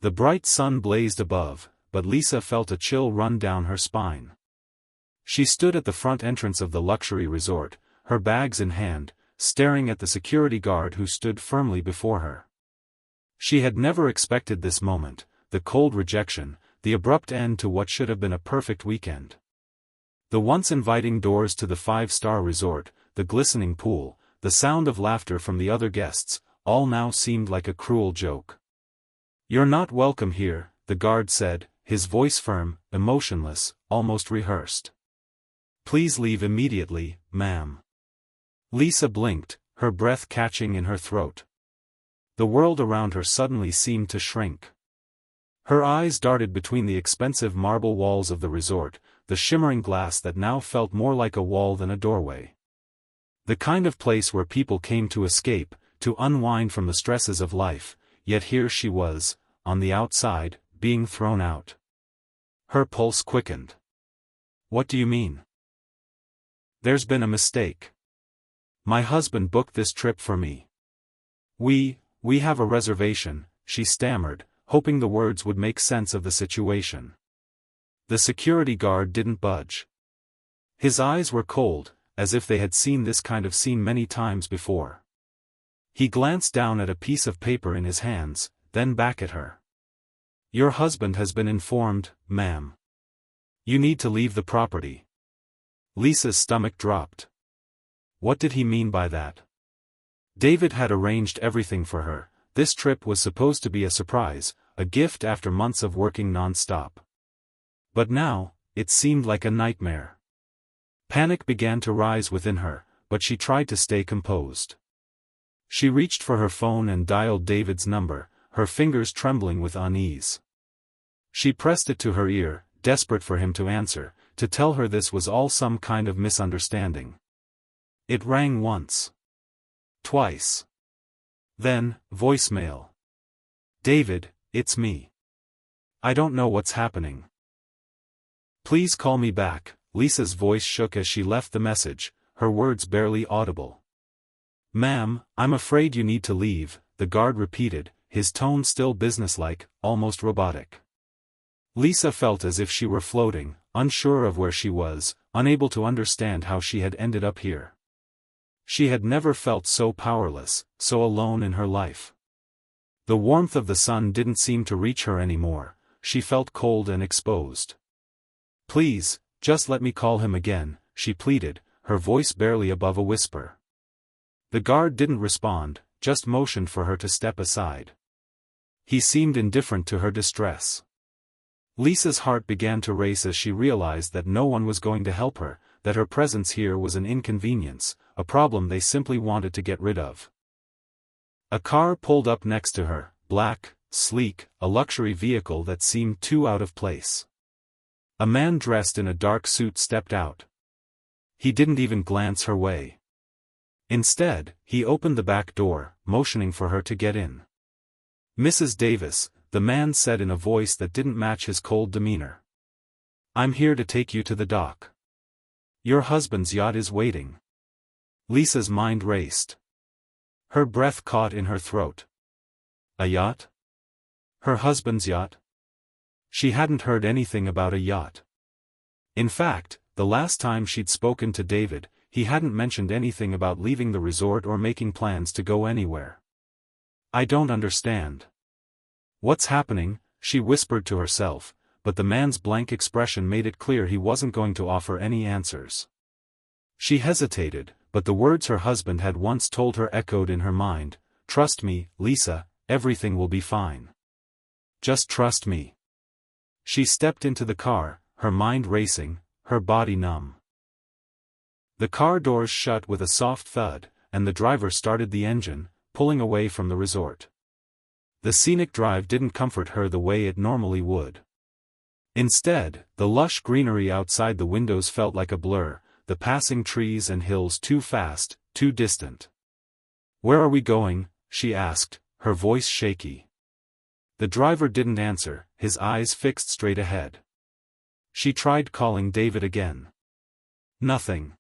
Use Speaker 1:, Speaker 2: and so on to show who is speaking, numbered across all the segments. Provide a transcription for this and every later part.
Speaker 1: The bright sun blazed above, but Lisa felt a chill run down her spine. She stood at the front entrance of the luxury resort, her bags in hand, staring at the security guard who stood firmly before her. She had never expected this moment, the cold rejection, the abrupt end to what should have been a perfect weekend. The once inviting doors to the five-star resort, the glistening pool, the sound of laughter from the other guests, all now seemed like a cruel joke. "You're not welcome here," the guard said, his voice firm, emotionless, almost rehearsed. "Please leave immediately, ma'am." Lisa blinked, her breath catching in her throat. The world around her suddenly seemed to shrink. Her eyes darted between the expensive marble walls of the resort, the shimmering glass that now felt more like a wall than a doorway. The kind of place where people came to escape, to unwind from the stresses of life, yet here she was, on the outside, being thrown out. Her pulse quickened. "What do you mean?" "There's been a mistake. My husband booked this trip for me. We have a reservation," she stammered, hoping the words would make sense of the situation. The security guard didn't budge. His eyes were cold, as if they had seen this kind of scene many times before. He glanced down at a piece of paper in his hands, then back at her. "Your husband has been informed, ma'am. You need to leave the property." Lisa's stomach dropped. What did he mean by that? David had arranged everything for her. This trip was supposed to be a surprise, a gift after months of working non-stop. But now, it seemed like a nightmare. Panic began to rise within her, but she tried to stay composed. She reached for her phone and dialed David's number, her fingers trembling with unease. She pressed it to her ear, desperate for him to answer, to tell her this was all some kind of misunderstanding. It rang once. Twice. Then, voicemail. "David, it's me. I don't know what's happening. Please call me back." Lisa's voice shook as she left the message, her words barely audible. "Ma'am, I'm afraid you need to leave," the guard repeated, his tone still businesslike, almost robotic. Lisa felt as if she were floating, unsure of where she was, unable to understand how she had ended up here. She had never felt so powerless, so alone in her life. The warmth of the sun didn't seem to reach her anymore, she felt cold and exposed. "Please, just let me call him again," she pleaded, her voice barely above a whisper. The guard didn't respond, just motioned for her to step aside. He seemed indifferent to her distress. Lisa's heart began to race as she realized that no one was going to help her, that her presence here was an inconvenience, a problem they simply wanted to get rid of. A car pulled up next to her, black, sleek, a luxury vehicle that seemed too out of place. A man dressed in a dark suit stepped out. He didn't even glance her way. Instead, he opened the back door, motioning for her to get in. "Mrs. Davis," the man said in a voice that didn't match his cold demeanor. "I'm here to take you to the dock. Your husband's yacht is waiting." Lisa's mind raced. Her breath caught in her throat. A yacht? Her husband's yacht? She hadn't heard anything about a yacht. In fact, the last time she'd spoken to David, he hadn't mentioned anything about leaving the resort or making plans to go anywhere. "I don't understand. What's happening?" she whispered to herself, but the man's blank expression made it clear he wasn't going to offer any answers. She hesitated, but the words her husband had once told her echoed in her mind. "Trust me, Lisa, everything will be fine. Just trust me." She stepped into the car, her mind racing, her body numb. The car doors shut with a soft thud, and the driver started the engine, pulling away from the resort. The scenic drive didn't comfort her the way it normally would. Instead, the lush greenery outside the windows felt like a blur, the passing trees and hills too fast, too distant. "Where are we going?" she asked, her voice shaky. The driver didn't answer, his eyes fixed straight ahead. She tried calling David again. Nothing.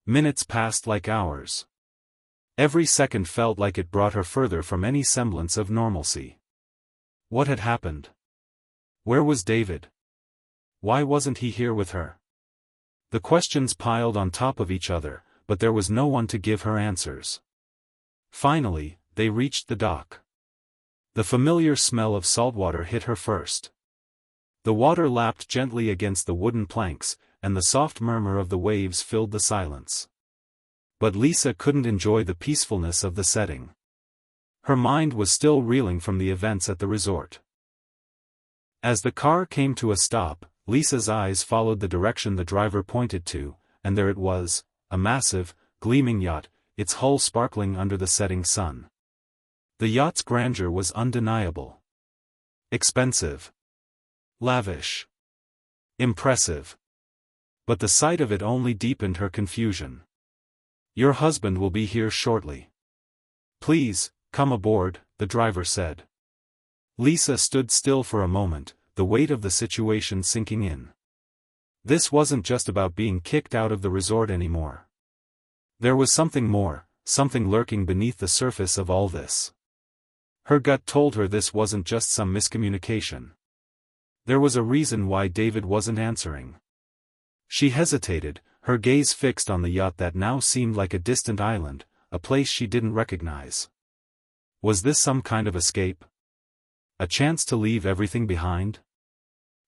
Speaker 1: Minutes passed like hours. Every second felt like it brought her further from any semblance of normalcy. What had happened? Where was David? Why wasn't he here with her? The questions piled on top of each other, but there was no one to give her answers. Finally, they reached the dock. The familiar smell of saltwater hit her first. The water lapped gently against the wooden planks, and the soft murmur of the waves filled the silence. But Lisa couldn't enjoy the peacefulness of the setting. Her mind was still reeling from the events at the resort. As the car came to a stop, Lisa's eyes followed the direction the driver pointed to, and there it was, a massive, gleaming yacht, its hull sparkling under the setting sun. The yacht's grandeur was undeniable. Expensive. Lavish. Impressive. But the sight of it only deepened her confusion. "Your husband will be here shortly. Please, come aboard," the driver said. Lisa stood still for a moment, the weight of the situation sinking in. This wasn't just about being kicked out of the resort anymore. There was something more, something lurking beneath the surface of all this. Her gut told her this wasn't just some miscommunication. There was a reason why David wasn't answering. She hesitated, her gaze fixed on the yacht that now seemed like a distant island, a place she didn't recognize. Was this some kind of escape? A chance to leave everything behind?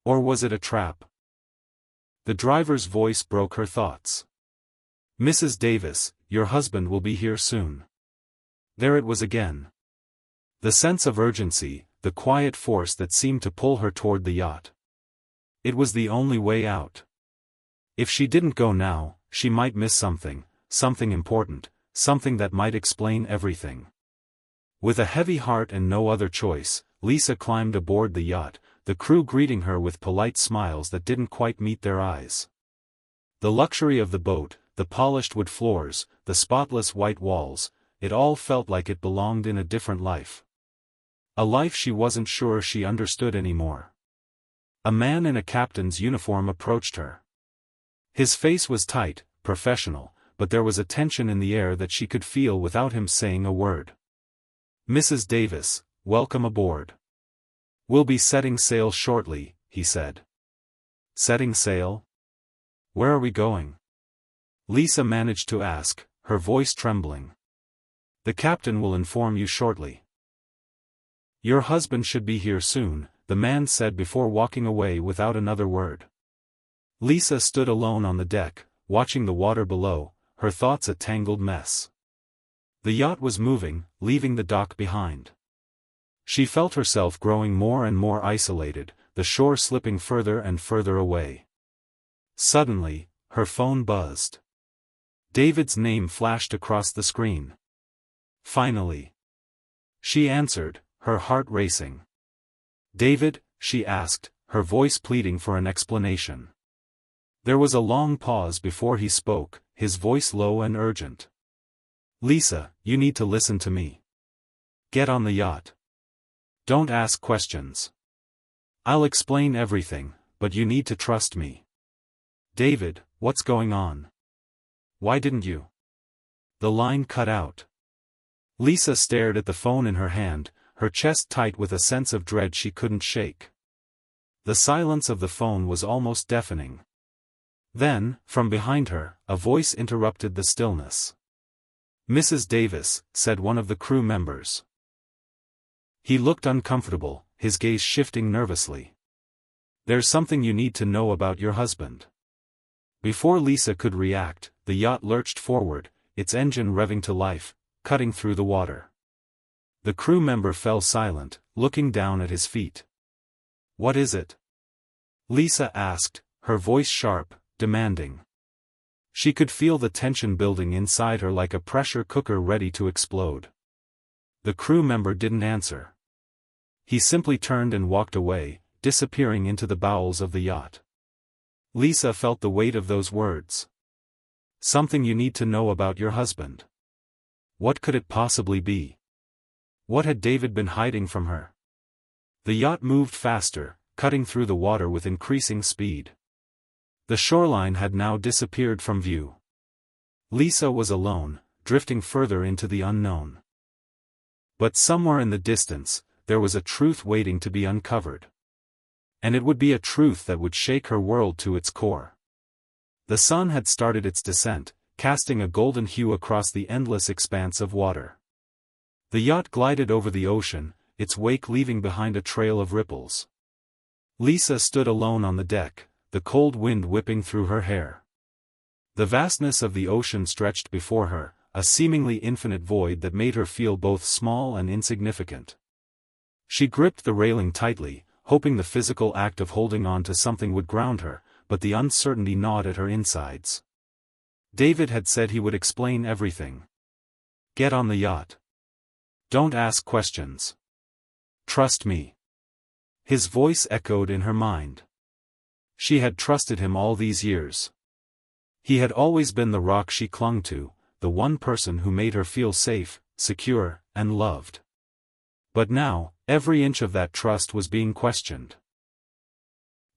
Speaker 1: Or was it a trap? The driver's voice broke her thoughts. "Mrs. Davis, your husband will be here soon." There it was again. The sense of urgency, the quiet force that seemed to pull her toward the yacht. It was the only way out. If she didn't go now, she might miss something, something important, something that might explain everything. With a heavy heart and no other choice, Lisa climbed aboard the yacht, the crew greeting her with polite smiles that didn't quite meet their eyes. The luxury of the boat, the polished wood floors, the spotless white walls, it all felt like it belonged in a different life. A life she wasn't sure she understood anymore. A man in a captain's uniform approached her. His face was tight, professional, but there was a tension in the air that she could feel without him saying a word. "Mrs. Davis, welcome aboard. We'll be setting sail shortly," he said. "Setting sail? Where are we going?" Lisa managed to ask, her voice trembling. "The captain will inform you shortly." "Your husband should be here soon," the man said before walking away without another word. Lisa stood alone on the deck, watching the water below, her thoughts a tangled mess. The yacht was moving, leaving the dock behind. She felt herself growing more and more isolated, the shore slipping further and further away. Suddenly, her phone buzzed. David's name flashed across the screen. Finally. She answered, her heart racing. "David?" she asked, her voice pleading for an explanation. There was a long pause before he spoke, his voice low and urgent. "Lisa, you need to listen to me. Get on the yacht. Don't ask questions. I'll explain everything, but you need to trust me." "David, what's going on? Why didn't you?" The line cut out. Lisa stared at the phone in her hand, her chest tight with a sense of dread she couldn't shake. The silence of the phone was almost deafening. Then, from behind her, a voice interrupted the stillness. "Mrs. Davis," said one of the crew members. He looked uncomfortable, his gaze shifting nervously. "There's something you need to know about your husband." Before Lisa could react, the yacht lurched forward, its engine revving to life, cutting through the water. The crew member fell silent, looking down at his feet. "What is it?" Lisa asked, her voice sharp, demanding. She could feel the tension building inside her like a pressure cooker ready to explode. The crew member didn't answer. He simply turned and walked away, disappearing into the bowels of the yacht. Lisa felt the weight of those words. "Something you need to know about your husband." What could it possibly be? What had David been hiding from her? The yacht moved faster, cutting through the water with increasing speed. The shoreline had now disappeared from view. Lisa was alone, drifting further into the unknown. But somewhere in the distance, there was a truth waiting to be uncovered. And it would be a truth that would shake her world to its core. The sun had started its descent, casting a golden hue across the endless expanse of water. The yacht glided over the ocean, its wake leaving behind a trail of ripples. Lisa stood alone on the deck, the cold wind whipping through her hair. The vastness of the ocean stretched before her, a seemingly infinite void that made her feel both small and insignificant. She gripped the railing tightly, hoping the physical act of holding on to something would ground her, but the uncertainty gnawed at her insides. David had said he would explain everything. Get on the yacht. Don't ask questions. Trust me. His voice echoed in her mind. She had trusted him all these years. He had always been the rock she clung to, the one person who made her feel safe, secure, and loved. But now, every inch of that trust was being questioned.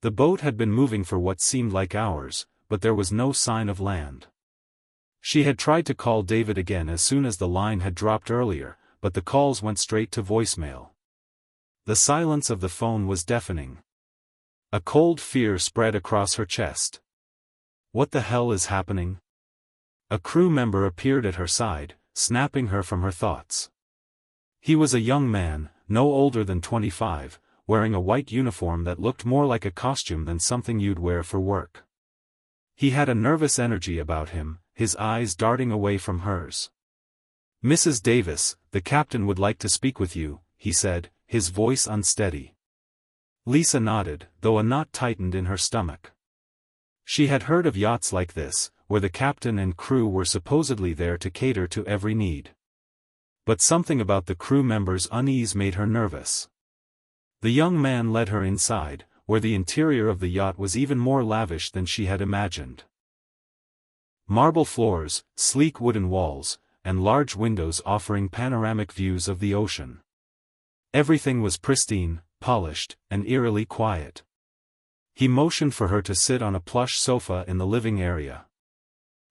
Speaker 1: The boat had been moving for what seemed like hours, but there was no sign of land. She had tried to call David again as soon as the line had dropped earlier, but the calls went straight to voicemail. The silence of the phone was deafening. A cold fear spread across her chest. What the hell is happening? A crew member appeared at her side, snapping her from her thoughts. He was a young man, no older than 25, wearing a white uniform that looked more like a costume than something you'd wear for work. He had a nervous energy about him, his eyes darting away from hers. "Mrs. Davis, the captain would like to speak with you," he said, his voice unsteady. Lisa nodded, though a knot tightened in her stomach. She had heard of yachts like this, where the captain and crew were supposedly there to cater to every need. But something about the crew members' unease made her nervous. The young man led her inside, where the interior of the yacht was even more lavish than she had imagined. Marble floors, sleek wooden walls, and large windows offering panoramic views of the ocean. Everything was pristine, polished, and eerily quiet. He motioned for her to sit on a plush sofa in the living area.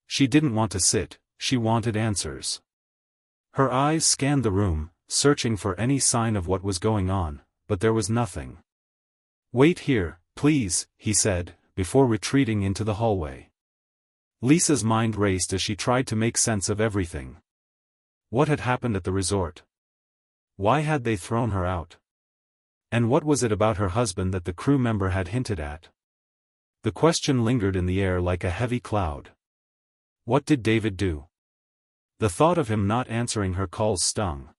Speaker 1: She didn't want to sit, she wanted answers. Her eyes scanned the room, searching for any sign of what was going on, but there was nothing. "Wait here, please," he said, before retreating into the hallway. Lisa's mind raced as she tried to make sense of everything. What had happened at the resort? Why had they thrown her out? And what was it about her husband that the crew member had hinted at? The question lingered in the air like a heavy cloud. What did David do? The thought of him not answering her calls stung.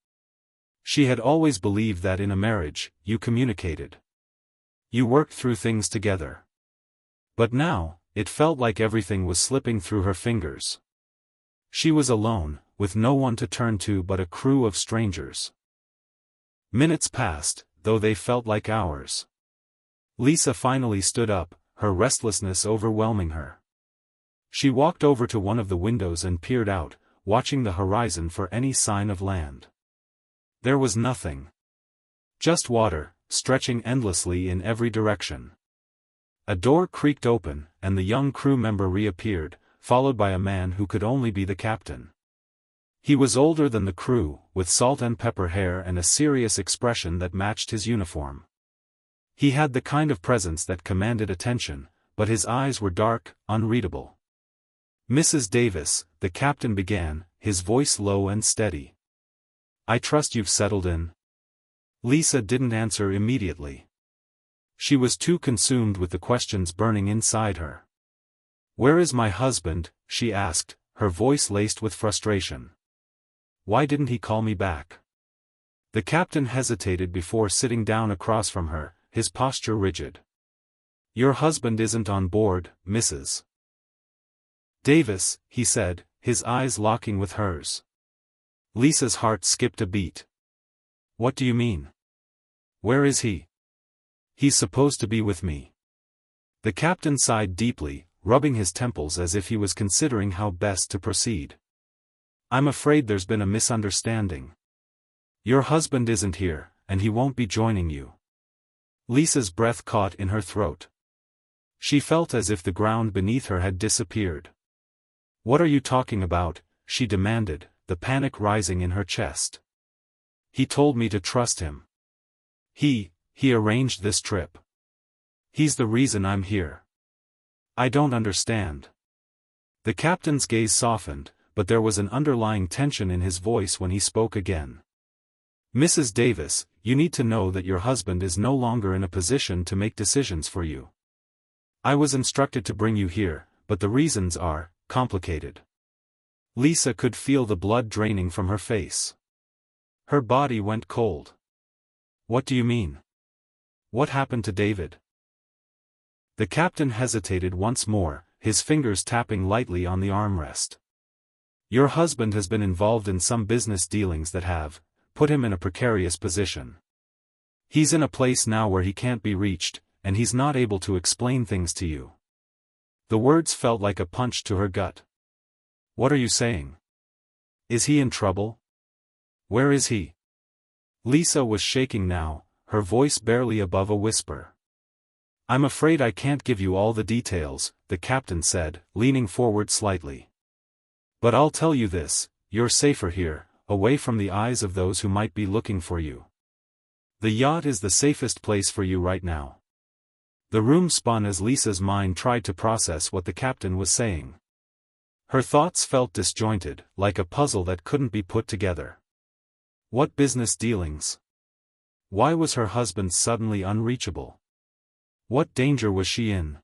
Speaker 1: She had always believed that in a marriage, you communicated. You worked through things together. But now, it felt like everything was slipping through her fingers. She was alone, with no one to turn to but a crew of strangers. Minutes passed, though they felt like hours. Lisa finally stood up, her restlessness overwhelming her. She walked over to one of the windows and peered out, watching the horizon for any sign of land. There was nothing. Just water, stretching endlessly in every direction. A door creaked open, and the young crew member reappeared, followed by a man who could only be the captain. He was older than the crew, with salt and pepper hair and a serious expression that matched his uniform. He had the kind of presence that commanded attention, but his eyes were dark, unreadable. "Mrs. Davis," the captain began, his voice low and steady. "I trust you've settled in?" Lisa didn't answer immediately. She was too consumed with the questions burning inside her. "Where is my husband?" she asked, her voice laced with frustration. "Why didn't he call me back?" The captain hesitated before sitting down across from her, his posture rigid. "Your husband isn't on board, Mrs. Davis," he said, his eyes locking with hers. Lisa's heart skipped a beat. "What do you mean? Where is he?" "He's supposed to be with me." The captain sighed deeply, rubbing his temples as if he was considering how best to proceed. "I'm afraid there's been a misunderstanding. Your husband isn't here, and he won't be joining you." Lisa's breath caught in her throat. She felt as if the ground beneath her had disappeared. "What are you talking about?" she demanded, the panic rising in her chest. "He told me to trust him." He arranged this trip. He's the reason I'm here. I don't understand. The captain's gaze softened, but there was an underlying tension in his voice when he spoke again. Mrs. Davis, you need to know that your husband is no longer in a position to make decisions for you. I was instructed to bring you here, but the reasons are complicated. Lisa could feel the blood draining from her face. Her body went cold. What do you mean? What happened to David? The captain hesitated once more, his fingers tapping lightly on the armrest. Your husband has been involved in some business dealings that have put him in a precarious position. He's in a place now where he can't be reached, and he's not able to explain things to you. The words felt like a punch to her gut. What are you saying? Is he in trouble? Where is he? Lisa was shaking now, her voice barely above a whisper. I'm afraid I can't give you all the details, the captain said, leaning forward slightly. But I'll tell you this, you're safer here, away from the eyes of those who might be looking for you. The yacht is the safest place for you right now. The room spun as Lisa's mind tried to process what the captain was saying. Her thoughts felt disjointed, like a puzzle that couldn't be put together. What business dealings? Why was her husband suddenly unreachable? What danger was she in?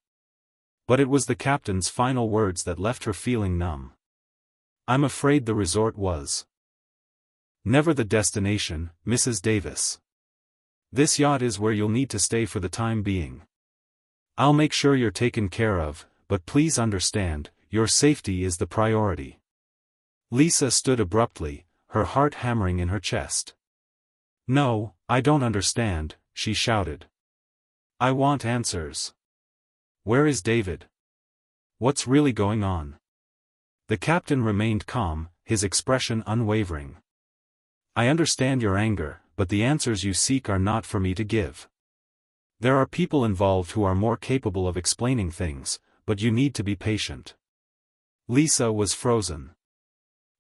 Speaker 1: But it was the captain's final words that left her feeling numb. I'm afraid the resort was never the destination, Mrs. Davis. This yacht is where you'll need to stay for the time being. I'll make sure you're taken care of, but please understand, your safety is the priority. Lisa stood abruptly, her heart hammering in her chest. No, I don't understand, she shouted. I want answers. Where is David? What's really going on? The captain remained calm, his expression unwavering. I understand your anger, but the answers you seek are not for me to give. There are people involved who are more capable of explaining things, but you need to be patient. Lisa was frozen.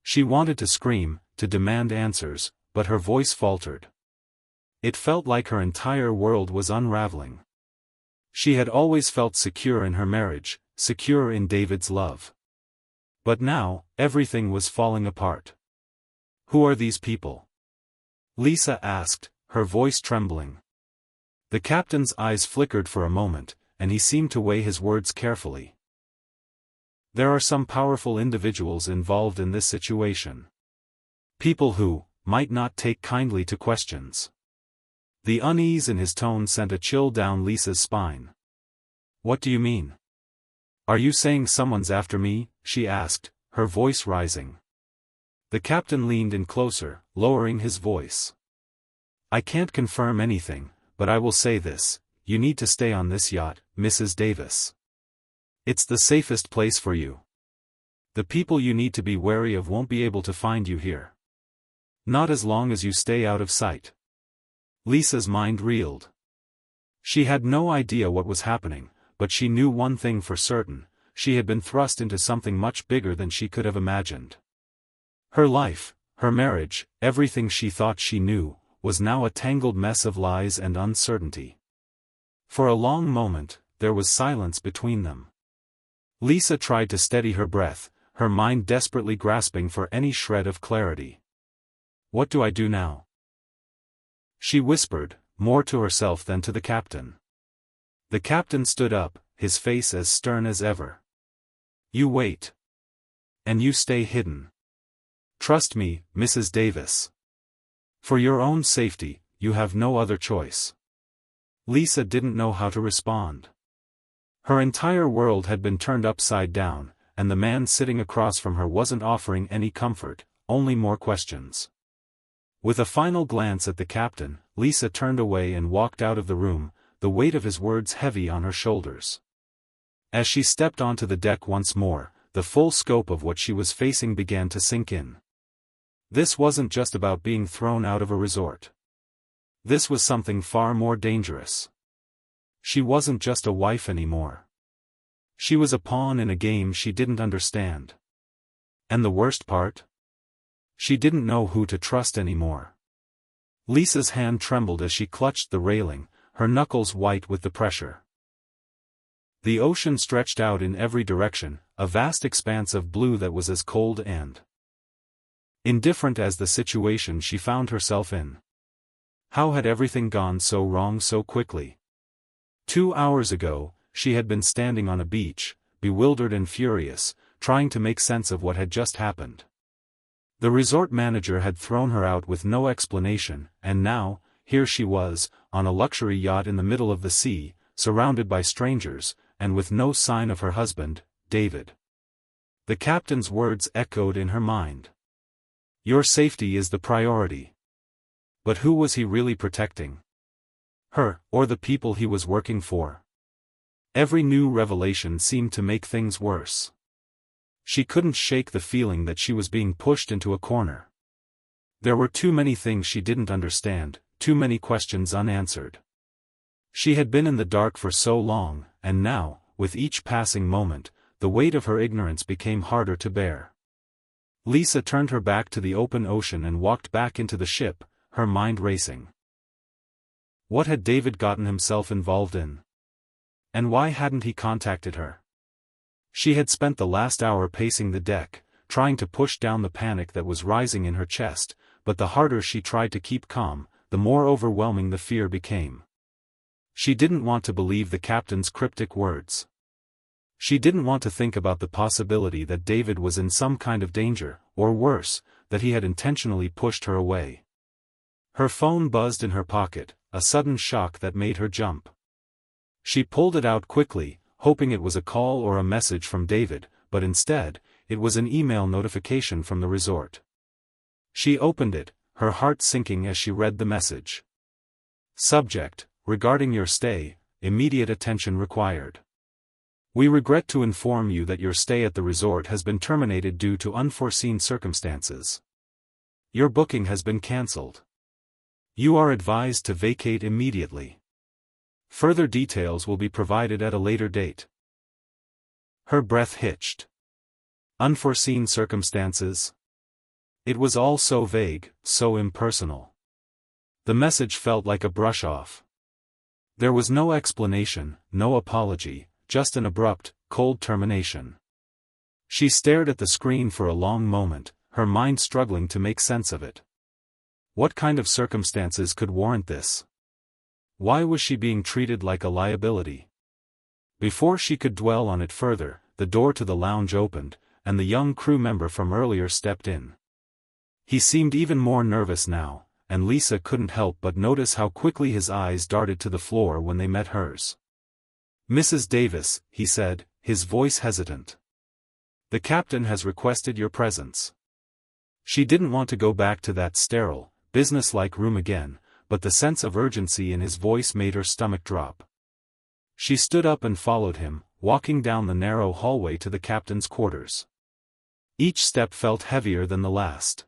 Speaker 1: She wanted to scream, to demand answers, but her voice faltered. It felt like her entire world was unraveling. She had always felt secure in her marriage, secure in David's love. But now, everything was falling apart. Who are these people? Lisa asked, her voice trembling. The captain's eyes flickered for a moment, and he seemed to weigh his words carefully. There are some powerful individuals involved in this situation. People who might not take kindly to questions. The unease in his tone sent a chill down Lisa's spine. What do you mean? Are you saying someone's after me? She asked, her voice rising. The captain leaned in closer, lowering his voice. I can't confirm anything, but I will say this, you need to stay on this yacht, Mrs. Davis. It's the safest place for you. The people you need to be wary of won't be able to find you here. Not as long as you stay out of sight. Lisa's mind reeled. She had no idea what was happening, but she knew one thing for certain, she had been thrust into something much bigger than she could have imagined. Her life, her marriage, everything she thought she knew, was now a tangled mess of lies and uncertainty. For a long moment, there was silence between them. Lisa tried to steady her breath, her mind desperately grasping for any shred of clarity. What do I do now? She whispered, more to herself than to the captain. The captain stood up, his face as stern as ever. You wait. And you stay hidden. Trust me, Mrs. Davis. For your own safety, you have no other choice. Lisa didn't know how to respond. Her entire world had been turned upside down, and the man sitting across from her wasn't offering any comfort, only more questions. With a final glance at the captain, Lisa turned away and walked out of the room, the weight of his words heavy on her shoulders. As she stepped onto the deck once more, the full scope of what she was facing began to sink in. This wasn't just about being thrown out of a resort. This was something far more dangerous. She wasn't just a wife anymore. She was a pawn in a game she didn't understand. And the worst part? She didn't know who to trust anymore. Lisa's hand trembled as she clutched the railing, her knuckles white with the pressure. The ocean stretched out in every direction, a vast expanse of blue that was as cold and indifferent as the situation she found herself in. How had everything gone so wrong so quickly? 2 hours ago, she had been standing on a beach, bewildered and furious, trying to make sense of what had just happened. The resort manager had thrown her out with no explanation, and now, here she was, on a luxury yacht in the middle of the sea, surrounded by strangers, and with no sign of her husband, David. The captain's words echoed in her mind. Your safety is the priority. But who was he really protecting? Her, or the people he was working for? Every new revelation seemed to make things worse. She couldn't shake the feeling that she was being pushed into a corner. There were too many things she didn't understand, too many questions unanswered. She had been in the dark for so long, and now, with each passing moment, the weight of her ignorance became harder to bear. Lisa turned her back to the open ocean and walked back into the ship, her mind racing. What had David gotten himself involved in? And why hadn't he contacted her? She had spent the last hour pacing the deck, trying to push down the panic that was rising in her chest, but the harder she tried to keep calm, the more overwhelming the fear became. She didn't want to believe the captain's cryptic words. She didn't want to think about the possibility that David was in some kind of danger, or worse, that he had intentionally pushed her away. Her phone buzzed in her pocket, a sudden shock that made her jump. She pulled it out quickly, hoping it was a call or a message from David, but instead, it was an email notification from the resort. She opened it, her heart sinking as she read the message. Subject: regarding your stay, immediate attention required. We regret to inform you that your stay at the resort has been terminated due to unforeseen circumstances. Your booking has been cancelled. You are advised to vacate immediately. Further details will be provided at a later date. Her breath hitched. Unforeseen circumstances? It was all so vague, so impersonal. The message felt like a brush-off. There was no explanation, no apology, just an abrupt, cold termination. She stared at the screen for a long moment, her mind struggling to make sense of it. What kind of circumstances could warrant this? Why was she being treated like a liability? Before she could dwell on it further, the door to the lounge opened, and the young crew member from earlier stepped in. He seemed even more nervous now, and Lisa couldn't help but notice how quickly his eyes darted to the floor when they met hers. Mrs. Davis, he said, his voice hesitant. The captain has requested your presence. She didn't want to go back to that sterile, businesslike room again, but the sense of urgency in his voice made her stomach drop. She stood up and followed him, walking down the narrow hallway to the captain's quarters. Each step felt heavier than the last.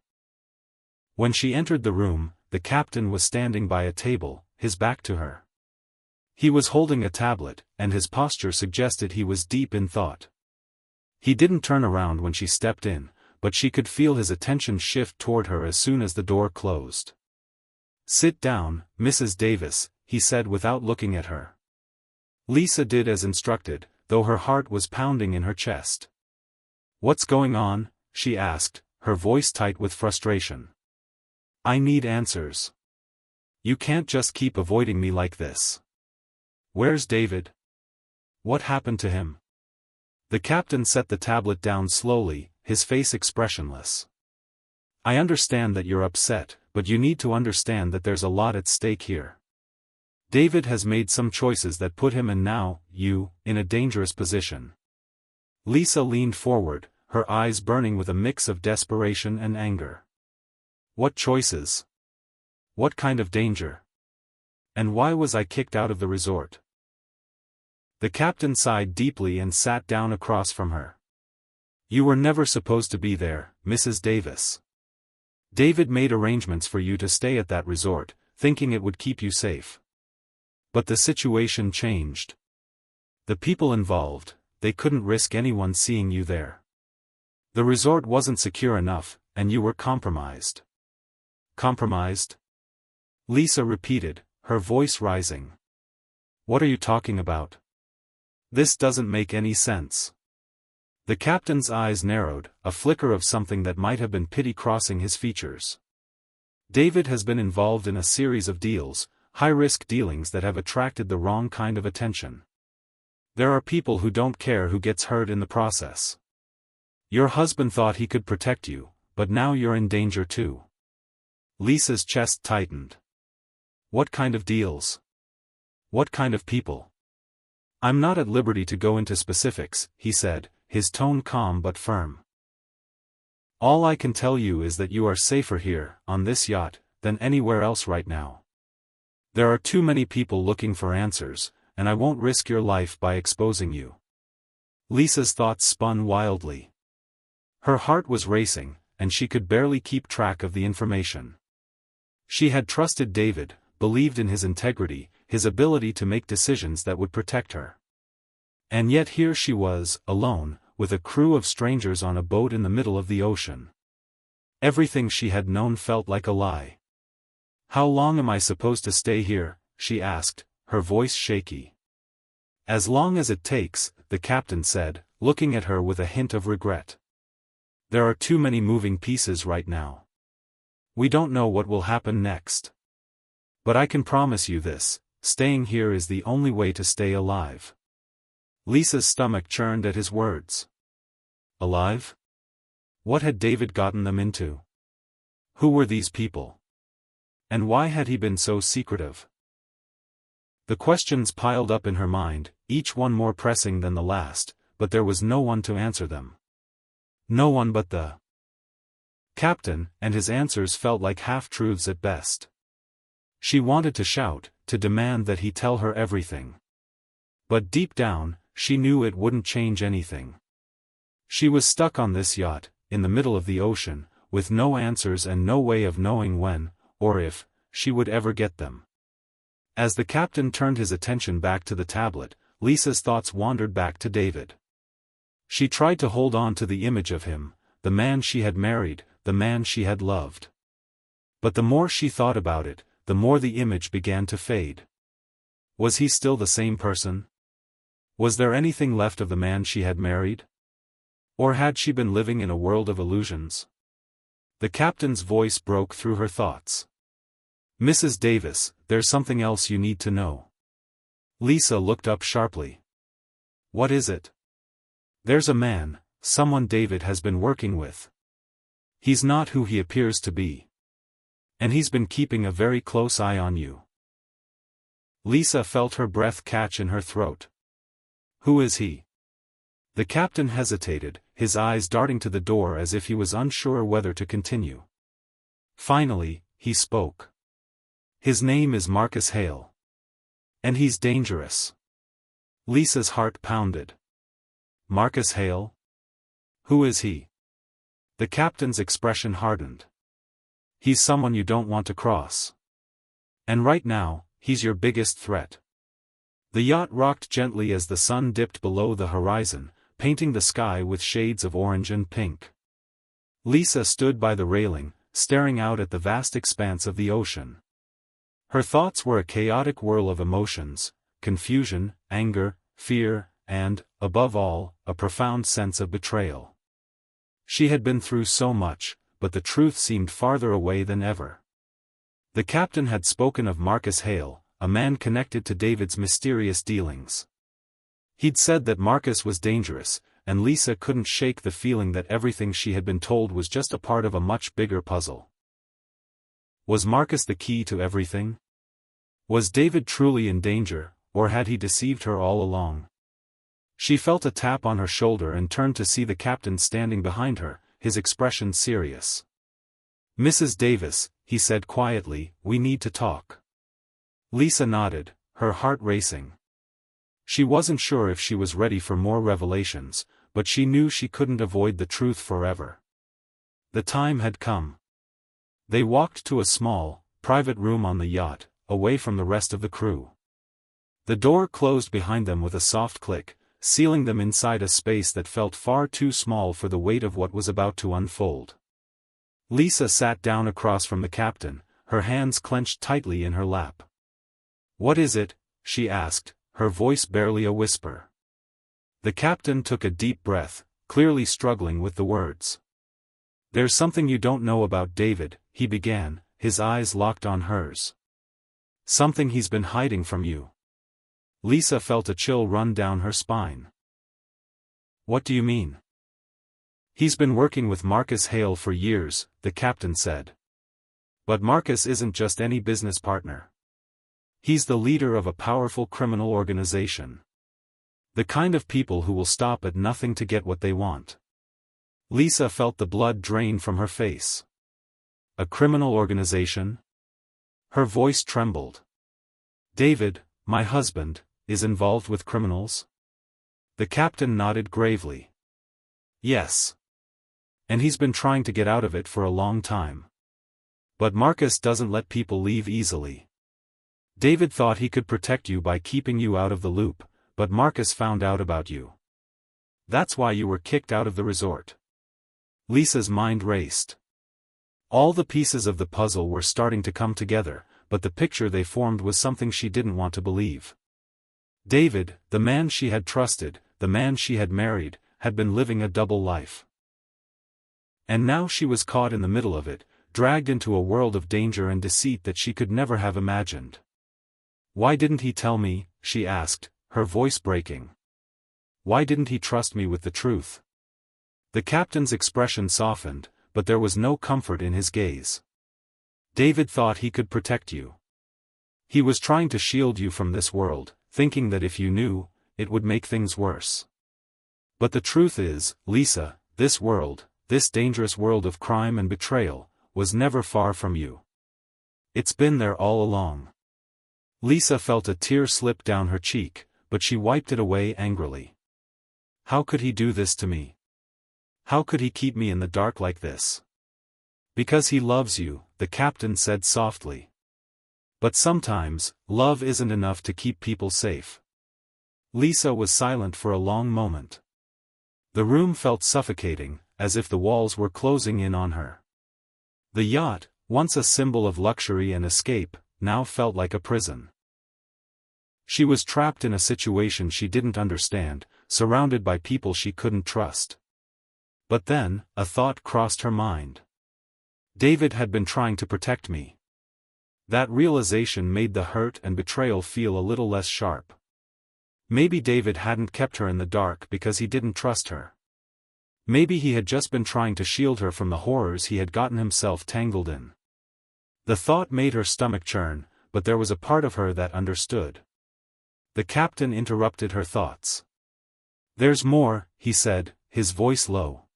Speaker 1: When she entered the room, the captain was standing by a table, his back to her. He was holding a tablet, and his posture suggested he was deep in thought. He didn't turn around when she stepped in, but she could feel his attention shift toward her as soon as the door closed. Sit down, Mrs. Davis, he said without looking at her. Lisa did as instructed, though her heart was pounding in her chest. What's going on? She asked, her voice tight with frustration. I need answers. You can't just keep avoiding me like this. Where's David? What happened to him? The captain set the tablet down slowly, his face expressionless. I understand that you're upset, but you need to understand that there's a lot at stake here. David has made some choices that put him and now, you, in a dangerous position. Lisa leaned forward, her eyes burning with a mix of desperation and anger. What choices? What kind of danger? And why was I kicked out of the resort? The captain sighed deeply and sat down across from her. You were never supposed to be there, Mrs. Davis. David made arrangements for you to stay at that resort, thinking it would keep you safe. But the situation changed. The people involved, they couldn't risk anyone seeing you there. The resort wasn't secure enough, and you were compromised. Compromised? Lisa repeated, her voice rising. What are you talking about? This doesn't make any sense. The captain's eyes narrowed, a flicker of something that might have been pity crossing his features. David has been involved in a series of deals, high-risk dealings that have attracted the wrong kind of attention. There are people who don't care who gets hurt in the process. Your husband thought he could protect you, but now you're in danger too. Lisa's chest tightened. What kind of deals? What kind of people? I'm not at liberty to go into specifics, he said, his tone calm but firm. All I can tell you is that you are safer here, on this yacht, than anywhere else right now. There are too many people looking for answers, and I won't risk your life by exposing you. Lisa's thoughts spun wildly. Her heart was racing, and she could barely keep track of the information. She had trusted David, believed in his integrity, his ability to make decisions that would protect her. And yet here she was, alone, with a crew of strangers on a boat in the middle of the ocean. Everything she had known felt like a lie. How long am I supposed to stay here? She asked, her voice shaky. As long as it takes, the captain said, looking at her with a hint of regret. There are too many moving pieces right now. We don't know what will happen next. But I can promise you this, staying here is the only way to stay alive. Lisa's stomach churned at his words. Alive? What had David gotten them into? Who were these people? And why had he been so secretive? The questions piled up in her mind, each one more pressing than the last, but there was no one to answer them. No one but the captain, and his answers felt like half-truths at best. She wanted to shout, to demand that he tell her everything. But deep down, she knew it wouldn't change anything. She was stuck on this yacht, in the middle of the ocean, with no answers and no way of knowing when, or if, she would ever get them. As the captain turned his attention back to the tablet, Lisa's thoughts wandered back to David. She tried to hold on to the image of him, the man she had married, the man she had loved. But the more she thought about it, the more the image began to fade. Was he still the same person? Was there anything left of the man she had married? Or had she been living in a world of illusions? The captain's voice broke through her thoughts. Mrs. Davis, there's something else you need to know. Lisa looked up sharply. What is it? There's a man, someone David has been working with. He's not who he appears to be. And he's been keeping a very close eye on you. Lisa felt her breath catch in her throat. Who is he? The captain hesitated, his eyes darting to the door as if he was unsure whether to continue. Finally, he spoke. His name is Marcus Hale. And he's dangerous. Lisa's heart pounded. Marcus Hale? Who is he? The captain's expression hardened. He's someone you don't want to cross. And right now, he's your biggest threat. The yacht rocked gently as the sun dipped below the horizon, painting the sky with shades of orange and pink. Lisa stood by the railing, staring out at the vast expanse of the ocean. Her thoughts were a chaotic whirl of emotions, confusion, anger, fear, and, above all, a profound sense of betrayal. She had been through so much, but the truth seemed farther away than ever. The captain had spoken of Marcus Hale, a man connected to David's mysterious dealings. He'd said that Marcus was dangerous, and Lisa couldn't shake the feeling that everything she had been told was just a part of a much bigger puzzle. Was Marcus the key to everything? Was David truly in danger, or had he deceived her all along? She felt a tap on her shoulder and turned to see the captain standing behind her, his expression serious. Mrs. Davis, he said quietly, we need to talk. Lisa nodded, her heart racing. She wasn't sure if she was ready for more revelations, but she knew she couldn't avoid the truth forever. The time had come. They walked to a small, private room on the yacht, away from the rest of the crew. The door closed behind them with a soft click, sealing them inside a space that felt far too small for the weight of what was about to unfold. Lisa sat down across from the captain, her hands clenched tightly in her lap. "What is it?" she asked, her voice barely a whisper. The captain took a deep breath, clearly struggling with the words. "There's something you don't know about David," he began, his eyes locked on hers. "Something he's been hiding from you." Lisa felt a chill run down her spine. "What do you mean?" "He's been working with Marcus Hale for years," the captain said. "But Marcus isn't just any business partner. He's the leader of a powerful criminal organization. The kind of people who will stop at nothing to get what they want." Lisa felt the blood drain from her face. "A criminal organization?" Her voice trembled. "David, my husband, is involved with criminals?" The captain nodded gravely. "Yes. And he's been trying to get out of it for a long time. But Marcus doesn't let people leave easily. David thought he could protect you by keeping you out of the loop, but Marcus found out about you. That's why you were kicked out of the resort." Lisa's mind raced. All the pieces of the puzzle were starting to come together, but the picture they formed was something she didn't want to believe. David, the man she had trusted, the man she had married, had been living a double life. And now she was caught in the middle of it, dragged into a world of danger and deceit that she could never have imagined. "Why didn't he tell me?" she asked, her voice breaking. "Why didn't he trust me with the truth?" The captain's expression softened, but there was no comfort in his gaze. "David thought he could protect you. He was trying to shield you from this world, thinking that if you knew, it would make things worse. But the truth is, Lisa, this world, this dangerous world of crime and betrayal, was never far from you. It's been there all along." Lisa felt a tear slip down her cheek, but she wiped it away angrily. "How could he do this to me? How could he keep me in the dark like this?" "Because he loves you," the captain said softly. "But sometimes, love isn't enough to keep people safe." Lisa was silent for a long moment. The room felt suffocating, as if the walls were closing in on her. The yacht, once a symbol of luxury and escape, now felt like a prison. She was trapped in a situation she didn't understand, surrounded by people she couldn't trust. But then, a thought crossed her mind. David had been trying to protect me. That realization made the hurt and betrayal feel a little less sharp. Maybe David hadn't kept her in the dark because he didn't trust her. Maybe he had just been trying to shield her from the horrors he had gotten himself tangled in. The thought made her stomach churn, but there was a part of her that understood. The captain interrupted her thoughts. "There's more," he said, his voice low.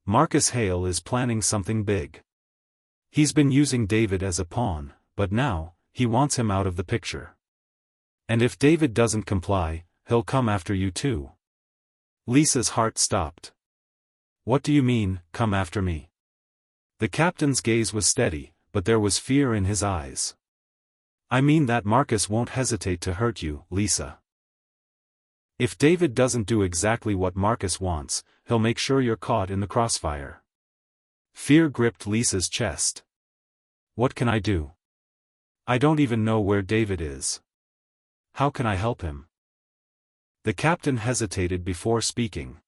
Speaker 1: "Marcus Hale is planning something big. He's been using David as a pawn, but now, he wants him out of the picture. And if David doesn't comply, he'll come after you too." Lisa's heart stopped. "What do you mean, come after me?" The captain's gaze was steady, but there was fear in his eyes. "I mean that Marcus won't hesitate to hurt you, Lisa. If David doesn't do exactly what Marcus wants, he'll make sure you're caught in the crossfire." Fear gripped Lisa's chest. "What can I do? I don't even know where David is. How can I help him?" The captain hesitated before speaking.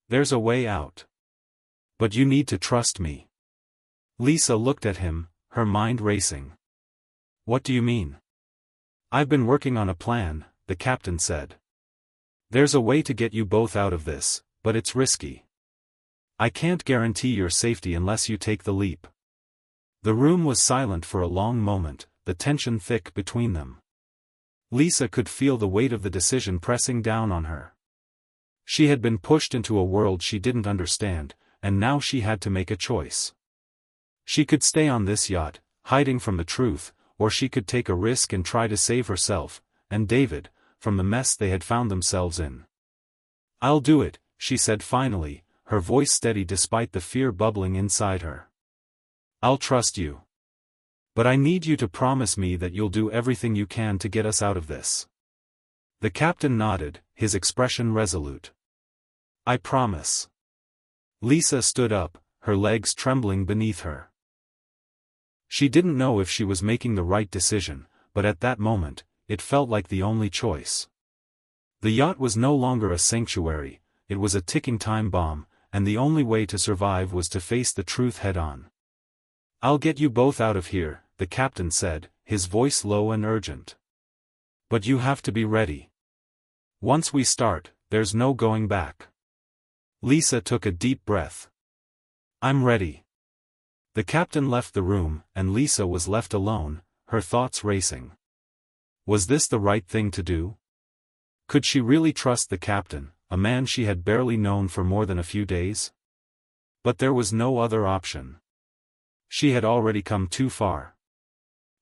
Speaker 1: "There's a way out. But you need to trust me." Lisa looked at him, her mind racing. "What do you mean?" "I've been working on a plan," the captain said. "There's a way to get you both out of this, but it's risky. I can't guarantee your safety unless you take the leap." The room was silent for a long moment, the tension thick between them. Lisa could feel the weight of the decision pressing down on her. She had been pushed into a world she didn't understand, and now she had to make a choice. She could stay on this yacht, hiding from the truth, or she could take a risk and try to save herself, and David, from the mess they had found themselves in. "I'll do it," she said finally, her voice steady despite the fear bubbling inside her. "I'll trust you. But I need you to promise me that you'll do everything you can to get us out of this." The captain nodded, his expression resolute. "I promise." Lisa stood up, her legs trembling beneath her. She didn't know if she was making the right decision, but at that moment, it felt like the only choice. The yacht was no longer a sanctuary, it was a ticking time bomb, and the only way to survive was to face the truth head-on. "I'll get you both out of here," the captain said, his voice low and urgent. "But you have to be ready. Once we start, there's no going back." Lisa took a deep breath. "I'm ready." The captain left the room, and Lisa was left alone, her thoughts racing. Was this the right thing to do? Could she really trust the captain, a man she had barely known for more than a few days? But there was no other option. She had already come too far.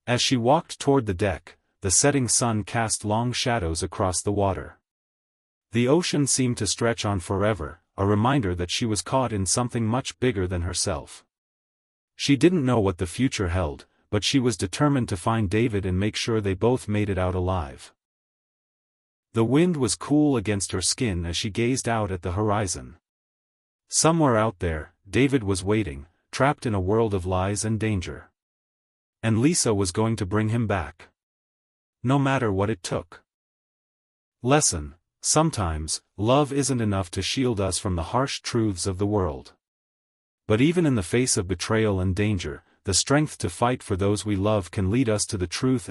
Speaker 1: As she walked toward the deck, the setting sun cast long shadows across the water. The ocean seemed to stretch on forever, a reminder that she was caught in something much bigger than herself. She didn't know what the future held, but she was determined to find David and make sure they both made it out alive. The wind was cool against her skin as she gazed out at the horizon. Somewhere out there, David was waiting, trapped in a world of lies and danger. And Lisa was going to bring him back. No matter what it took. Lesson: sometimes, love isn't enough to shield us from the harsh truths of the world. But even in the face of betrayal and danger, the strength to fight for those we love can lead us to the truth